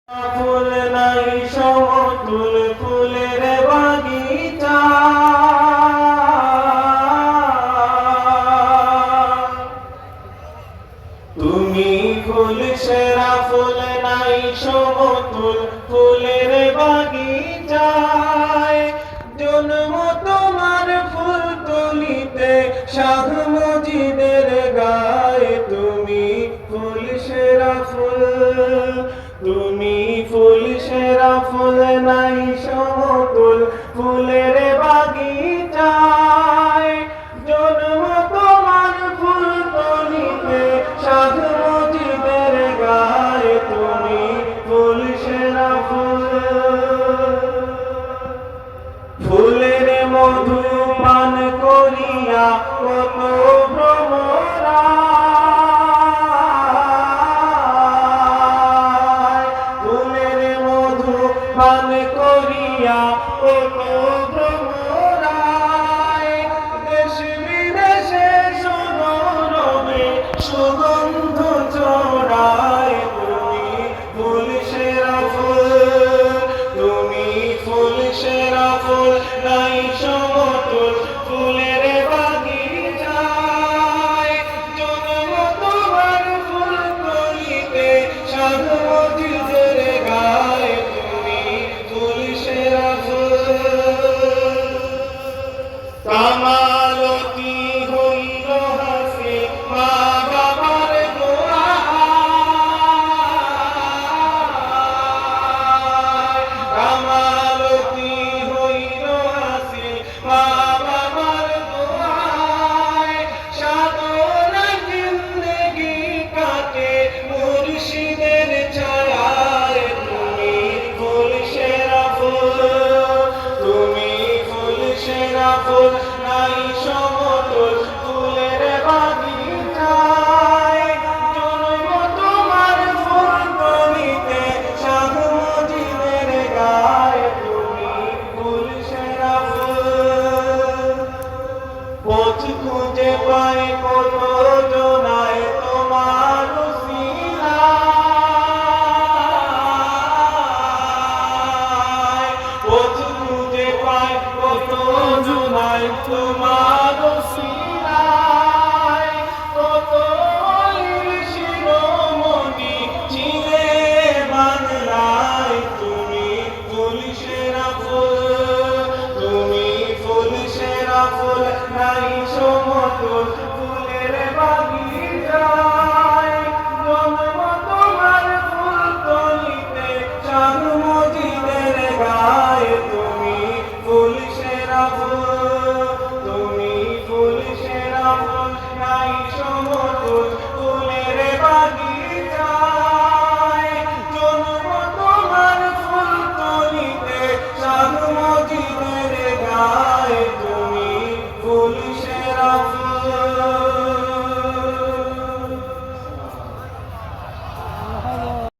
ফুল নাই সমতুল ফুলের বাগিচা, তুমি ফুল সেরা ফুল নাই সমতুল ফুলের বাগিচায়, জন্ম তোমার ফুল তুলিতে শাহ মজিদের গায়ে, তুমি ফুল সেরা ফুল, তুমি ফুল সেরা ফুল নাই সমতুল ফুলের বাগিচায়, জন্ম তোমার ফুল তুলিতে শাহ মজিদের গায়ে, তুমি ফুল সেরা ফুল। ফুলের মধু পান করিয়া কত ভ্রমরা, ফুলের মধু পান করিয়া কত